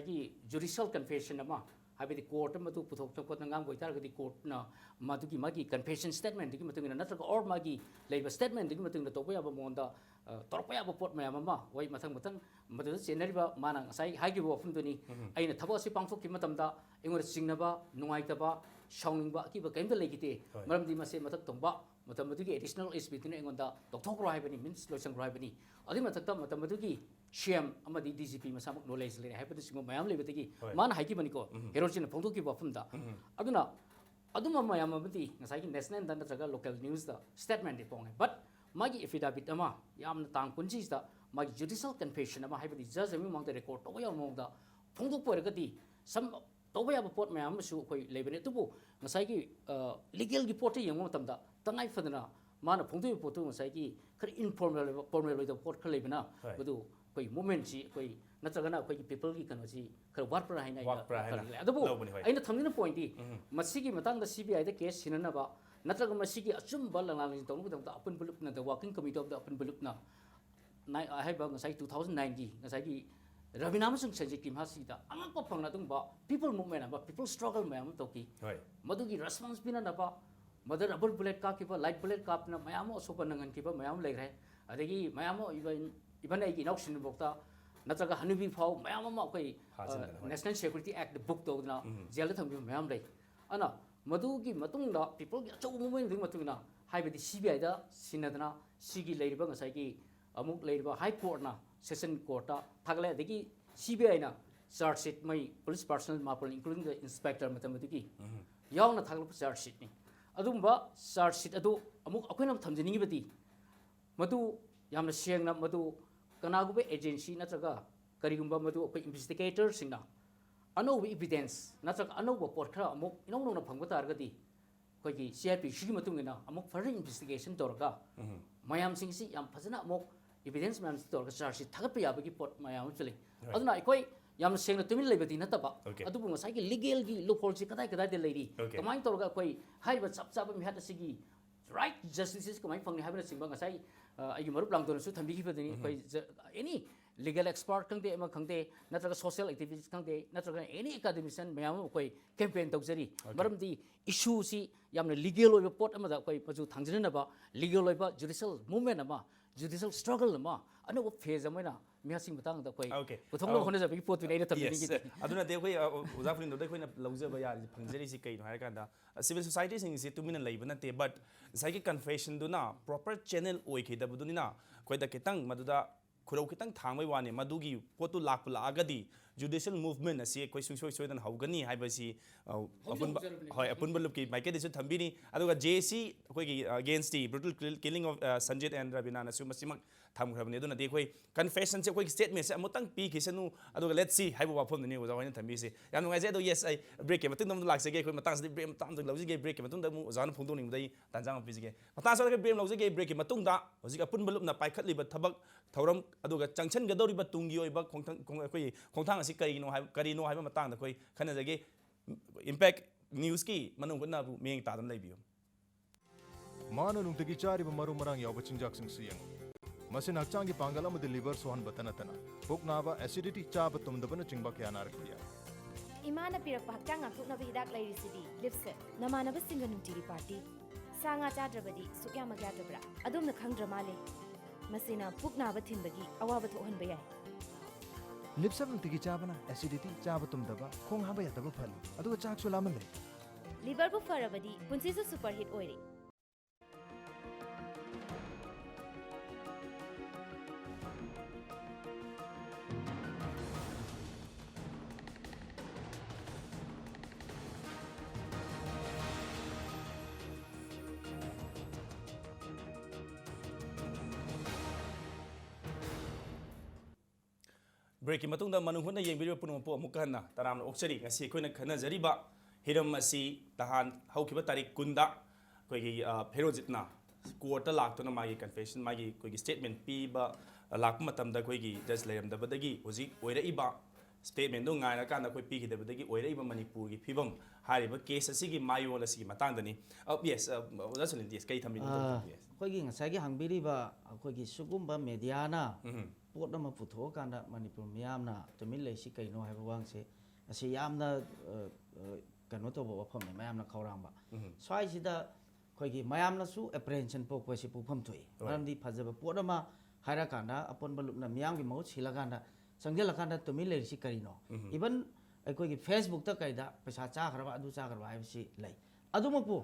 gi judicial confession ama haibadi court madu puthok thok pot ngang boitar ga di court na madu gi magi confession statement gi matung na natraga or magi leiba statement gi matung na to yaba monda torpa yaba pot mayam ama wai mathang madu senari ba mana ngasai haigi bo phum duni aina thabo si pangthok ki matam da engor singnaba nungai ta ba shawningba ki ba kaimda legite maramdi mase mathak tongba matam madugi additional SP tune engonda dokthok ro haibani means loisang ro haibani adi mathakta matam madugi CM amadi DGP masamuk knowledge le haibani singo mayam lebetagi man haiki bani ko herojin phongdo ki bafum da aduna aduma mayam amadi ngasai ki national dan traga local news da statement de pongai but magi affidavit ama yamna tang kunji da magi judicial confession ama haibani judge ami mangda record to ya mongda phongdo poiragadi some toba ya pot mayam su koi lebene tubu ngasai ki legal gi pot yeng matam da tangai fadana mana phongdu potu ngasai ki khar informal formal da pot khar lebena budu koi moment ji koi natragana koi people gi kano ji khar war pra haina ya adabu aina thamdina point di masigi matang da CBI da case sinana ba नत्रग मसीगी अचुम्बा लंगलांग तौन बदम अपन बुलुप ना the working committee of the अपन बुलुप ना है बा ngasai 2009 gi ngasai gi rabina masung sanjik kim hasida amang pa phangna tung ba people movement ba people struggle mayam to ki madu gi response bina na ba mother double bullet ka ki ba light bullet ka na mayam so pa nangan ki ba mayam lai re adegi mayam even ai gi inaction bokta natraga hanubi phau mayam ma koi national security act book to na jail thang bi mayam lai ana madu gi matung da people gi achu movement ding matung na hai ba di cbi da sinadana sigi lai ba ngasai gi amuk leiriba high court na session court ta thagle degi cbi na charge sheet mai police personnel mapol including the inspector mathematics yaw na thaglo charge sheet ni adumba charge sheet adu amuk akoina thamjini bati madu yamna sengna madu kanaguba agency na traga karigumba madu akoi investigator singna ano evidence na traga ano report khara amuk inong na phangba targadi koi gi cip shigi matungina amuk further investigation dorga mayam singsi yam phajana amuk evidence man to ka charge thagat pa yabagi pot mayam chile aduna ikoi yam sengna tumin lebati na taba adu bu ngasai gi legal gi loophole chi kadai kadai de leiri kamai to ga koi hai ba chap chap mi hat sigi right justice is kamai phangni habna singba ngasai ai marup lang don su thambi gi badini koi any legal expert kangde ema khangde natraga social activities kangde natraga any academician mayam koi campaign tawjari maramdi issue si yamna legal oiba pot ama da koi paju thangjina ba legal oiba judicial movement ama judicial struggle ma ano phase amena miasing batang da koi puthong lo hona jabi pot nei da tabini gi aduna de koi uza fulin do koi na lauja ba yar phangzeri si kai no hai kanda civil society sing si tumina leiba na te but sai ki confession do na proper channel oi khi da buduni na koi da kitang maduda khurau kitang thangbai wane madugi potu lakpula agadi judicial movement asi koi sungsoi soidan haugani haibasi apun balup ki maike desu thambini aduga jc koi gi against the brutal killing of Sanjit and Rabina na su masimak thamgrabni aduna de koi confession se koi statement se amutang pi kisanu aduga let's see haibu wafom ni oza hoina thambi se yam ngai je do yes I break ke matung dam lakse ge koi matang se break tam dang lauji ge break ke matung da mu oza na phongdong ning dai tanjang pi ge matang sa ge break lauji ge break ke matung da hoji apun balup na paikhat liba thabak thauram aduga changchan ga dori ba tungi oi ba khongthang asi karino haiba matang da koi khana jage impact news ki manung na bu meng ta dam leibiyo मान नुंगतगी चारिब मरु मरांग याव चिंजाक सिंग सियंग मसिन हक्चांगी Pongal अमदि liver Sohan बतना तना पुक नाबा acidity चाब तुमदबन चिंबा क्या नारक बिया इमाना पिरक हक्चांग ngakthokna hidak lairisidi lipse namanaba singa nungtiri party sanga chadrabadi sukya magya dabra adumna khangdra male masina puknaba thinbagi awaba thohan bayai लिप्सब नुंगतगी चाबना acidity चाब तुमदबा खोंग हाबा यातबा फली अदुगा चाकसु लामले liver bu farabadi punsisu super hit oire break ki matung da manung hona yeng video puno po amuk kanna taram oksari ngasi koina khana jariba hiram asi tahan haukiba tarik kunda koi gi ferojitna court lak to na magi confession magi koi gi statement pi ba lak matam da koi gi just layam da badagi hoji oira iba statement do ngai na kan da koi pi gi da badagi oira iba manipur gi phibam hariba case asi gi mayo la si matang dani yes that's an yes kai thambi yes koi gi ngasai gi hangbiri ba koi gi sugumba media na pot na putho kanda manipur miyamna tumin lei si kaino haiba wangse asi yamna kano to bo pham mayamna khawrang ba swai sida khoi gi mayamna su apprehension po ko si pupham thoi ramdi phajaba pot ma haira kanda apon balupna miyam gi mau sila kanda sangjala kanda tumin lei si karino even khoi gi facebook ta kaida paisa cha kharaba adu cha kharaba hai si lei adu mapu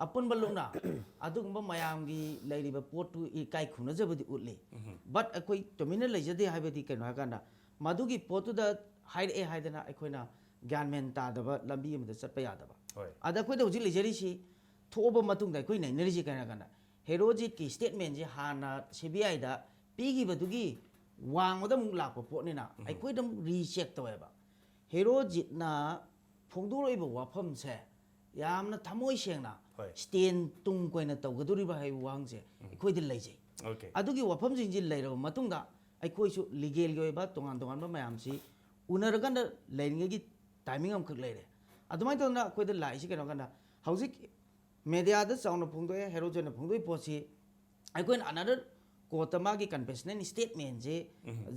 apun balungna adugumba mayam gi leiriba potu I kai khuna jabadi utli but akoi tomina leijade haibadi keno hakanda madugi potu da haid e haidana akoina gyanmen ta daba lambi amda chatpa yadaba ada koi da hujil leijari si thoba matung da koi nai neriji kana kana herojit ki statement ji hana cbi da pigi badugi wangda mung lakpa potnina akoi dam recheck taweba herojit na phongduroi ba wafam se yamna thamoi sengna stand tung koina tawgaduri ba hai wangse khoi dil leijai adugi wafam jinji leiro matungda ai khoi su legal gi ba tongan tongan ba mayam si unaraganda leiringe gi timing am khak leire adumai tona khoi dil lai si keno kana haujik media da sauna phungdo hero jona phungdo pochi ai koin another kota magi confession statement je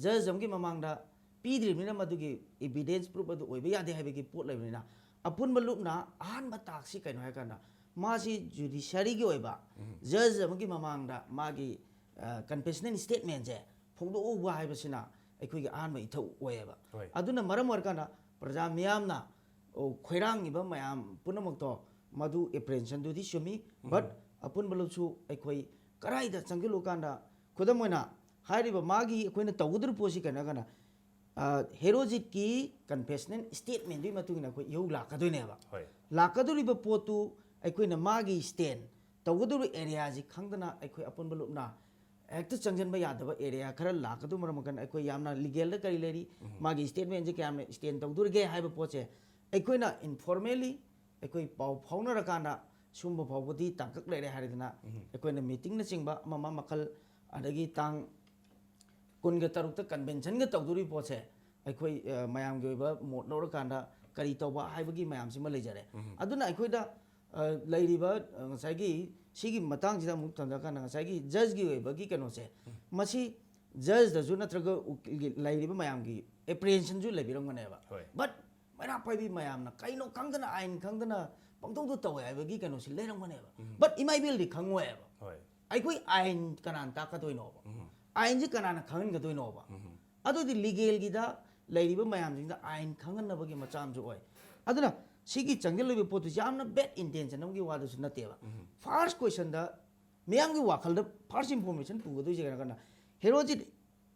judge amgi mamang da pidri mina madugi evidence proof adu oibe yade habegi pot laibina apun balupna an batak si kaino ha kana masi judiciary gi oiba judge amgi mamang da magi confession statement je phungdo wa haibasina ai gi an mai thau oiba aduna maram warkana praja miyamna khoirang iba mayam punamak to madu apprehension du di shumi but apun baluchu ai karai da changilu kanda khudamoina hairiba magi akoina tawudur posi kana kana herojit ki confession statement dui matungina ko yau lakadoi ba lakaduri ba potu akoina magi stand tawudur area ji khangdana akoi apun balupna ekta changjan ba yadaba area khara lakadu maram kan akoi yamna legal da kari leri magi statement je kyam stand tawudur ge haiba poche akoina informally akoi pau phauna rakana sumba phawbudi tangkak lere haridana akoina meeting na chingba mama makal adagi tang kunga tarukta convention ga tawduri poche aikoi mayam ge ba mot lor kanda kari tawba haibagi mayam sima lejare aduna aikoi da lairiba ngasai gi sigi matang jida muk tanda kana ngasai gi judge gi oiba gi kano se masi judge da juna traga lairiba mayam gi apprehension ju lebirong ngane ba but mayra paibi mayam na kaino kangdana ain kangdana pangtong du tawe haibagi kano si lerong ngane ba but imai bil di khangwe ba aikoi ain kanan ta ka doino ba ain ji kanana khangan ga doino ba adu di legal gi da lairiba mayam jing da ain khangan na bagi macham ju oi aduna sigi changgel lebe potu jamna bad intention amgi wadu su nate ba first question da meyam gi wakal da first information pu du je kana herojit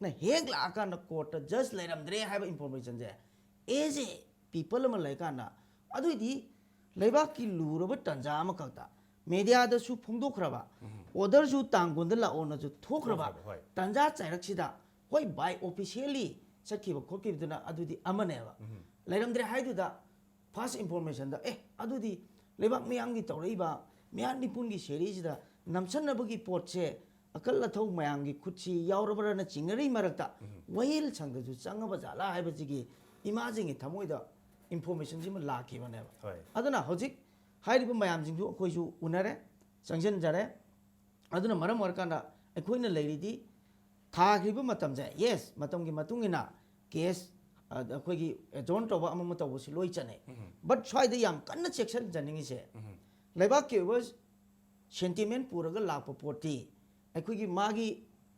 na heg la ka na court just leram dre have information je as a people ma lai kana adu di leiba ki luro ba tanja ma kakta media da su phungdo khraba order ju tanggun da la ona ju thokraba tanja chairak sida hoi by officially sakhi ba khokki duna adu di amane ba leiram dre hai du da first information da adu di lebak miyang gi tawrei ba miyang ni pun gi series da namsan na bagi pot che akal la thau mayang gi khutchi yaurabara na chingari marakta wail chang da ju changa ba jala hai ba ji gi imagine gi thamoi da information ji ma la ki ba ne ba aduna hojik hairi ba mayam jing ju khoi ju unare changjen jare aduna maram warkanda akhoi na leiri di thagri ba matam ja yes matam gi matungina case अखोई एजोन तब अमम तब लोई चने but स्वाद याम कन्न section जनिंग से लेबाक के सेंटिमेंट पूरग लाप पोटी अखोई मागी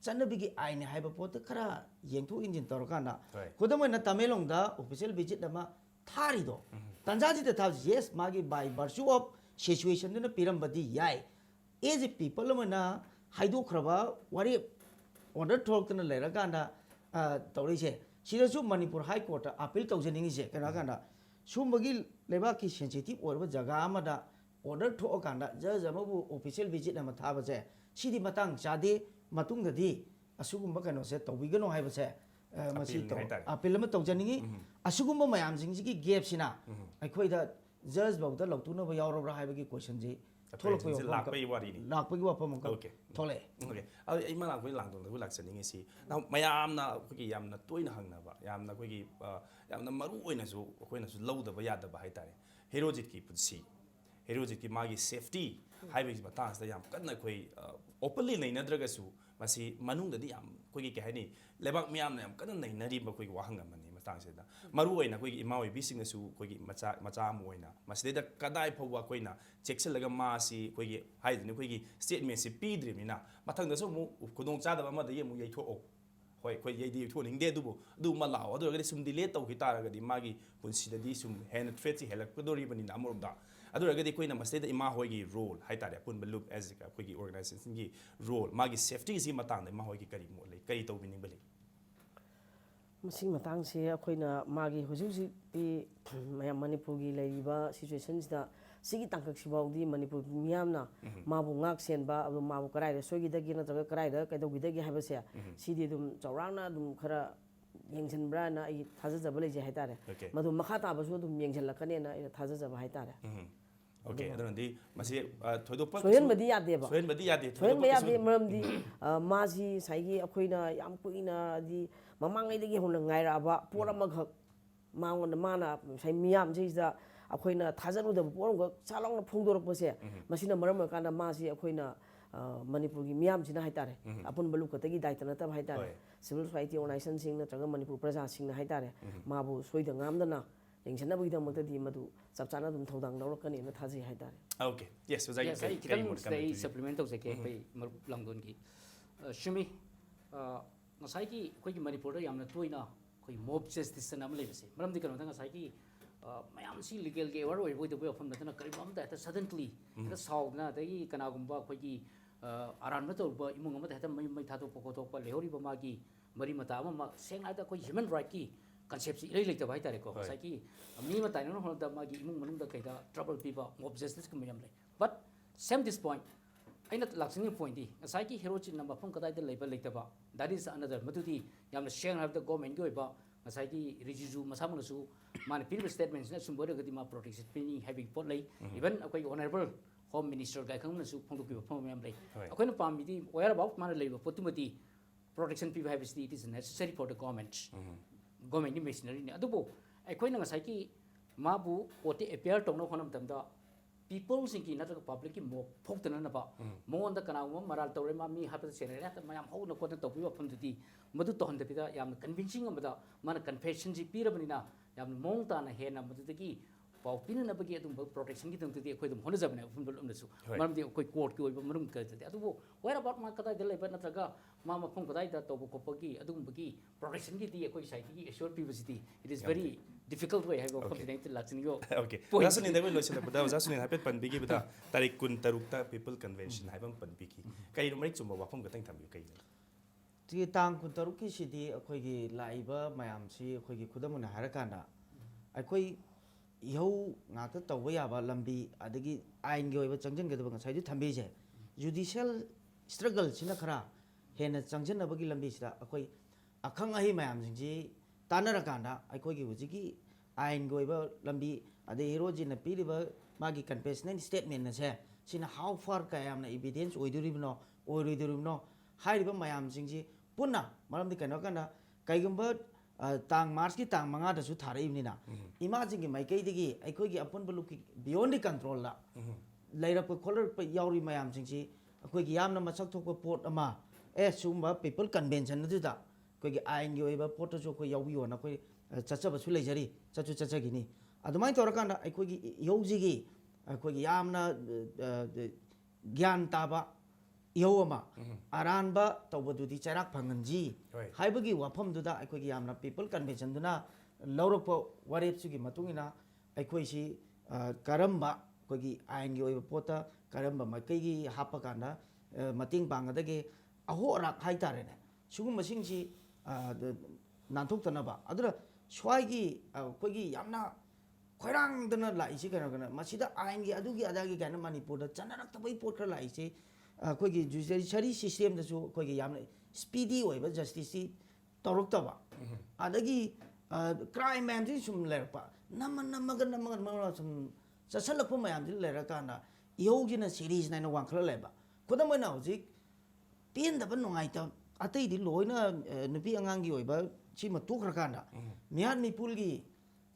चनबिगी आइन हाइब पोत खरा येंथु इंजिन तौरकाना खुदमना तमेलोंग दा ऑफिशियल विजिट अमा थारिदो तंजाजी द था यस मागी बाय वर्चू ऑफ सिचुएशन न पिरमबदी याय एज ए पीपल मना हाइदो खरबा वारी ऑर्डर थोकतन लेरकाना तौरिसे सिदसु मणिपुर हाई कोर्ट अपील तौजनिंगिसे कनाकाना सुमबगी लेबाकी सेंसिटिव ओरबा जगह अमदा ऑर्डर थोकाना जज अमबु ऑफिशियल विजिट अमा थाबसे सिदी मतंग चादे मतुंगदि असुगुम्बा कनोसे तौबिगनो हाइबसे मसी तो अपील अमा तौजनिंगी असुगुम्बा मयाम जिंगजिगी गैप सिना अखोइदा जज बाउदा लौतुनो बा यावरबरा हाइबगी question ji lakpai wari ni lakpai wa pa mangka thole okay ai ma lakpai langdong da laksaning si na mayam na ki yam na toina hangna ba yam na ki yam na maru oina su koina su lauda ba yada ba haitare herojit ki putsi herojit ki magi safety highway ba tas da yam kanna koi openly nei nadraga su masi manung da di yam koi ki haini lebak miyam na yam kanna nei nari ba koi wahang amani matang da maru oina koi imawai bising na su koi macha am oina masi da kadai phwa koina checksel laga ma si koi gi haidni koi gi statement si pidri mina mathang da so mu kudong cha da ma da ye mu yai tho o hoi koi yai di tho ning de du ma lao adu ga sum delay tau ki tara ga di magi punsi da di sum hen threat si helak kodori bani na amor da adu ga di koi na masi da ima hoi gi role hai tare pun balup as ka koi gi organization gi role magi safety si matang da ma hoi gi kari mo le kari tau bining bali मसिंग मतंग से अखोइना मागी हुजुजी P मया मणिपुर की लेरिबा situation सिदा सिगी तंकक सिबाउदी Manipur मियामना माबु ngak senba अब माबु कराइदा सोगिदगी नत्रगा कराइदा कैदोगिदगी हाइबसे सिदी दुम चौराना दुम खरा येंगजनब्रा ना आई थाजजब लेजे हाइतारे मदु मखा ताबसु दुम येंगजनलकनेना आई थाजजब हाइतारे okay adonandi masi thoidokpa soyen badi yade ba soyen badi yade maramdi maji saigi akoina yam kuina di mamangai degi hon ngai ra ba pora maghak mangon mana sai miyam jeisa ꯑꯩꯈꯣꯏꯅ ꯊꯥꯖꯔꯨꯗꯕ ꯄꯣꯠ ꯑꯃꯈꯛ ꯆꯥ ꯂꯥꯎꯅ ꯐꯣꯡꯗꯣꯔꯛꯄꯁꯦ ꯃꯁꯤꯅ ꯃꯔꯝ ꯑꯣꯏꯔꯀꯥꯟꯗ ꯃꯥꯁꯤ ꯑꯩꯈꯣꯏꯅ ꯃꯅꯤꯄꯨꯔꯒꯤ ꯃꯤꯌꯥꯝꯁꯤꯅ ꯍꯥꯏꯇꯥꯔꯦ ꯑꯄꯨꯟꯕ ꯂꯨꯞꯈꯛꯇꯒꯤ ꯗꯥꯏꯇ ꯅꯠꯇꯕ ꯍꯥꯏꯇꯥꯔꯦ ꯁꯤꯚꯤꯜ ꯁꯣꯁꯥꯏꯇꯤ ꯑꯣꯔꯒꯅꯥꯏꯖꯦꯁꯟꯁꯤꯡ ꯅꯠꯇ꯭ꯔꯒ ꯃꯅꯤꯄꯨꯔ ꯄ꯭ꯔꯖꯥꯁꯤꯡꯅ ꯍꯥꯏꯇꯥꯔꯦ ꯃꯥꯕꯨ ꯁꯣꯏꯗ ꯉꯥꯝꯗꯅ ꯌꯦꯡꯁꯤꯟꯅꯕꯒꯤꯗꯃꯛꯇꯗꯤ ꯃꯗꯨ ꯆꯞ ꯆꯥꯅ ꯑꯗꯨꯝ ꯊꯧꯗꯥꯡ ꯂꯧꯔꯛꯀꯅꯤꯅ ꯊꯥꯖꯩ ꯍꯥꯏꯇꯥꯔꯦ Okay. Yes, was I Yes, I can supplement to Zeke Langdongi. Shimi, Masaki, Quaki Manipur, Yamna Tuina, Quay mob justice and Amlevisi. Madam the Kananga Saki, Mayamsi legal gay or with the way from the Karimam that suddenly the South, the Kanagumba, Quaki, Aranmato, Imum, Matato Pocoto, Leori Bamagi, Marimatama, saying either human right key. Concepts really the white record. Saki, Mima Tano, the Magi, Munda Kaita, trouble people, mob justice community. But same this point, I not luxury point. A psyche heroic number from Kadai the label later. That is another Matuti, Yam Shan have the government go about a psyche, Rijizu, Masamusu, my previous statements, not some word of protection, having potly, even a quite honorable Home Minister Gakamusu, Pondu from Yamley. A kind of palmity, where about Mana labor, Potumati, protection people have it is necessary for the government. Government machinery adubo aikoi na ngasai ki mabu ote appear tongno honam tamda people sinki na public ki mo phokna na ba mo onda kana mo maral tawre ma mi hapta senere ta mayam ho na ko na topi wafam dudi madu to handa pida yam convincing amada mana confession ji pirabani na yam mong ta na he na madu ki pau pin na bagi adum protection ki tungti akoi dum hona jabne fum dum na su maram di akoi court ki oi marum ka te adubo where about ma kada de leba na traga ma ma phum kada da to ko pagi adum bagi protection ki di akoi side ki assure publicity it is very difficult way have confident latin yo Okay. That's an endeavor lotion but that was actually happy pan bigi but tarik kun tarukta people convention haibang pan bigi kai rumrik chumba wafam ka tang tham yu kai 티 땅 군터루키 시디 아코이기 라이버 마얌시 아코이기 쿠다무나 하라칸다 아코이 이호 나타 떠와야바 람비 아데기 아인기 오이바 정전게도 사이드 탐비제 주디셜 스트러글 시나 카라 헤나 정전나버기 람비시다 아코이 아캉 아히 마얌싱지 तानरकांडा अखोगी हुजिकी आइन गोइबा लंबी अदे हिरोजी न पीरिबा मागी confessional statement नसे सिना how far कायामना evidence ओइदुरिबनो हाइरिबा मयाम सिंजी पुन्ना मरमदि कनो काना काइगुंबा तांग मार्च की तांग मंगा दसु थारैबनिना इमाजिंग माइकैदिगी अखोगी अपुनबा लुकी बियोंड द कंट्रोल ला लैरप खोलर प यावरी मयाम सिंजी अखोगी यामना मसक थोक पोर्ट अमा ए सुंबा पीपल कन्वेंशन नदुदा कोई आइन की ओइबा पोर्ट जो कोई यावी होना कोई चचबसु लेजरी चचु चचगिनी अदुमाय तोरकांदा अखोगी योजिगी अखोगी यामना ज्ञान ताबा योमा आरानबा तौबदुदी चराक फंगनजी हाइबगी वाफमदुदा अखोगी यामना पीपल कन्वेंशन दुना लौरपो वारेपसुगी मतुंगिना अखोइसी करम्बा कोगी आइन की ओइबा पोता करम्बा मकैगी हापकांदा मतिंग पांगदगे अहोराक हाइतारेने सुगुम मसिंगसी नानथोक्तनबा अदुरा स्वाइगी कोगी यामना खोइरांगदना लाइसी कनगना मसिदा आइनगी अदुगी अदागी गाना मणिपुरदा चनरक्तबै पोट्र लाइसी कोगी जुडिशरी सिस्टम दसु कोगी यामना स्पीडी ओइबा जस्टिस तौरक्तबा अदगी क्राइम मैमजी सुम लेरपा नमगन सुम चसलकपो मयामजी लेरकाना इहोगिना सीरीज नाइना वांखला लेबा खुदमना हौजिक पेनदबा नुंगाइता अतैदि लोइना नुपी अंगांगी ओइबा सिमा तोखरकांदा मियान मिपुलगी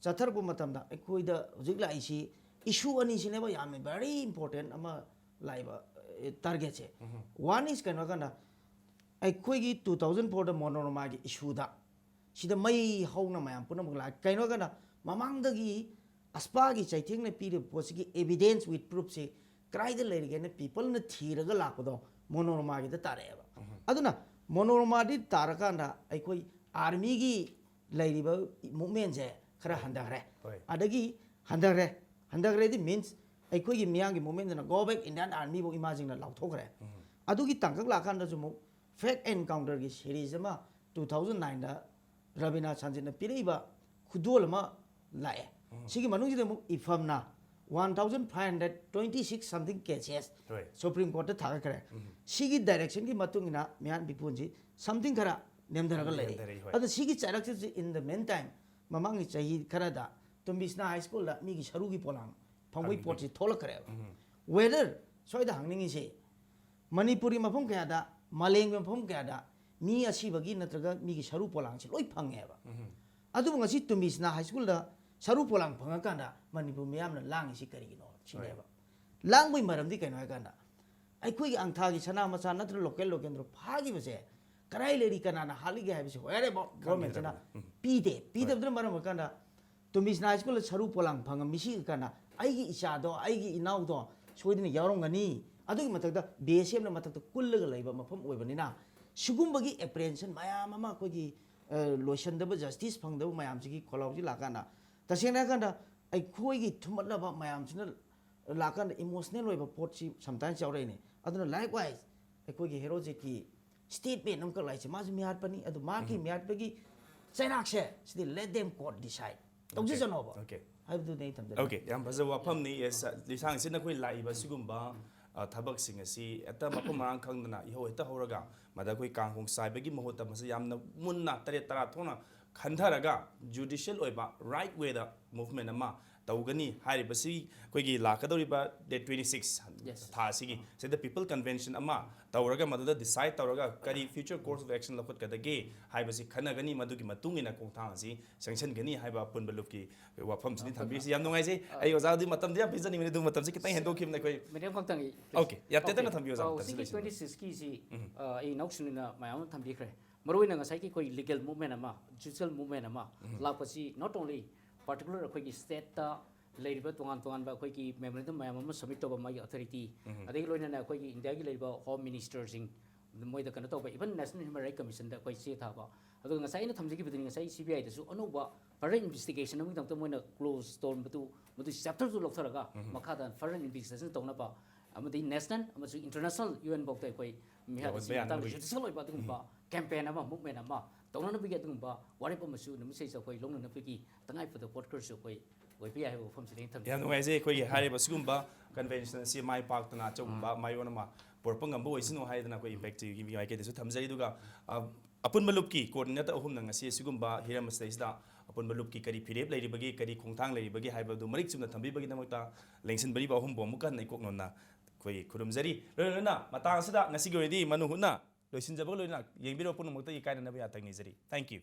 चथरपो मतमदा अखोइदा हुजिक लाइसी इशू अनि सिनेबा याम वेरी इंपोर्टेंट अमा लाइबा टारगेट से वन इज कनो कांदा अखोइगी 2004 दा मोनोरमागी इशूदा सिदा मई हौना मयाम पुनमक ला कनो कांदा ममांगदगी अस्पागी चैथिंगने पीरे पोसिगी एविडेंस विथ प्रूफ से क्राइदा लेरिगेने पीपल न थीरगा लापदो मोनोरमागी दा तारेबा अदुना मोनोरमादी तारकांदा अखोई आर्मी की लाइरिबा मूवमेंट से खरा हंदगरे अदगी हंदगरे दी मीन्स अखोई मियांग की मूवमेंट ना गो बैक इंडियन आर्मी बो इमेजिन ना लाउथोगरे अदुगी तंगक लाकांदा जुमु फेक एनकाउंटर की सीरीज मा 2009 दा रविना सांजिना पिरेबा खुदोलमा लाए सिगी मनुजिदे मु इफमना 1526 something cases Supreme Court था करे सिगी डायरेक्शन की मतुंगिना म्यान बिपुंजी something करा नेमदरगा ले अद सिगी चारक्स इन द मेन टाइम ममांगी चाही खरादा तुम्बिसना हाई स्कूल ला मिगी शरुगी पोलांग फंगोई पोर्ची थोल करे वेदर सोइदा हंगनिंगी से मणिपुरी मफम कयादा मलेंग मफम कयादा मी असीबगी नत्रगा मिगी शरु पोलांग से लोई फंगेबा अदु ngasi तुम्बिसना हाई स्कूल दा สรุปพลังพังกันนะมันนี่ผมไม่ยามนั่นล่างอีสิกรีกินอชินเนบล่างไม่มาเริ่มที่กันไว้กันนะไอ้คุยอังทากิชนะมาสานนั่นตัวโลเกลโลเกนตัวพากิไปเสียกระไรเลยดีกันนะฮาลิกให้ไปเสียอะไรบอกกอร์เมนต์ชนะปีเดตัวมันมากันนะตัวมิสนาสกุลสรุปพลังพังมิชิกันนะไอ้กิอิชาโดไอ้กิอินาวโดช่วยนี่ยาวลงกันนี่อะดูมาตั้งแต่เบสเชมมาตั้งแต่กุลเลยเลยแบบมาพุ่มอวยแบบนี้นะชุกุมบกี้เอเปรนชันมายามาคุยโลชั่นเดบจัสติสพังเดบมายามสิกี้ขอเราที่หลักกันนะแต่เช่นนั้นกันนะไอ้คุยกิทุมัดละแบบมายามสินะหลักกันอิโมชันเลยแบบพอดชิสัมตันเจ้าเลยนี่อะดูนั่น likewise ไอ้คุยกิเฮโร่จิกี้สเตทเมนต์นั่นก็เลยใช่ไหมจะมีฮาร์ปนี่อะดูมาร์กี้มีฮาร์ปกี้ใช่นักเช่สติ let them court decide ต้องจะนอบให้ดูในทำได้โอเคยังภาษาว่าพัมนี้ดิฉันสิ่งนั้นคุยไล่บาสิกุมบาทับสิ่งนี้แต่มาพมาคังนั่นอีโหเอตฮอร์กามาได้คุยกางหงสายไปกิมโหตมาสยามนะมุนนะตระตระท้องนะขันธารกา judicial โอ้ยบา right way the movement นะมาแต่วันนี้ให้ริบสิคุยกี่หลักก็ต้องริบ date 26ท่าสิกี้เสร็จ the people convention อามาแต่วันก็มาดู decide แต่วันก็การ future course of action เราคุยกันได้กี่ให้บสิขันนักนี้มาดูกี่มาตุ้งอินะคงทางสิ sanction กันนี่ให้บาปุ่นบรรลุกี่ว่าผมสิ่งที่ทำบีสิยามตรงไหนสิไอ้ว่าจะดูมาทำเดียบพิจารณาไม่ดูมาทำสิคิดตั้งเห็นดูคิมนะคุยไม่ได้ฟังตั้งอีกโอเคอยากเต้นนะทำบีว่าจะทำสิ26กี่สิไอ้นักสุนินะหมายว่าทำดีเลยมารู้ยังไงใช่กี่คุย legal movement นะมา judicial movement นะมาลาปสิ not only particular คุยกี่ state เลยที่ว่าตรงนั้นแบบคุยกี่ memorandum หมายว่ามัน submit ตัวมา authority อันนี้เลยนั่นคุยกี่ India กี่เลยว่า home minister สิ่งมวยตะกันตัวไป even national human rights commission แต่คุยเสียท่าว่าಅದು ngasai na thamji ki bidin ngasai CBI da su anuba foreign investigation nang tang mo na close stone mutu chapter tu lok tharaga makha da foreign investigation tong na ba amadi national amasu international UN bok tai koi mi ha si ta judicial oi ba tung ba campaign ama movement ama tong na bi ga tung ba wari pa masu na sei sa koi long na pi ki tangai for the podcast so koi oi pi ai ho phom si tham ya no ai je koi hari ba sugum ba convention si mai park na chom ba mai ona ma porpang ambo oi sino hai na koi impact ki mi ai ke su thamjari duga apun malupki coordinator ahum nang asi sigumba hiram stage apun malupki kari phirep lai ribagi kari khongthang lai ribagi haiba du marik chumna thambi bagi namakta lengsin bari ba ahum bo mukan nei kok nonna koi khurumjari loina matang sida ngasi goridi manu hunna loisin jabag loina yengbiro pun mukta ikai na ba ya tang ni jari thank you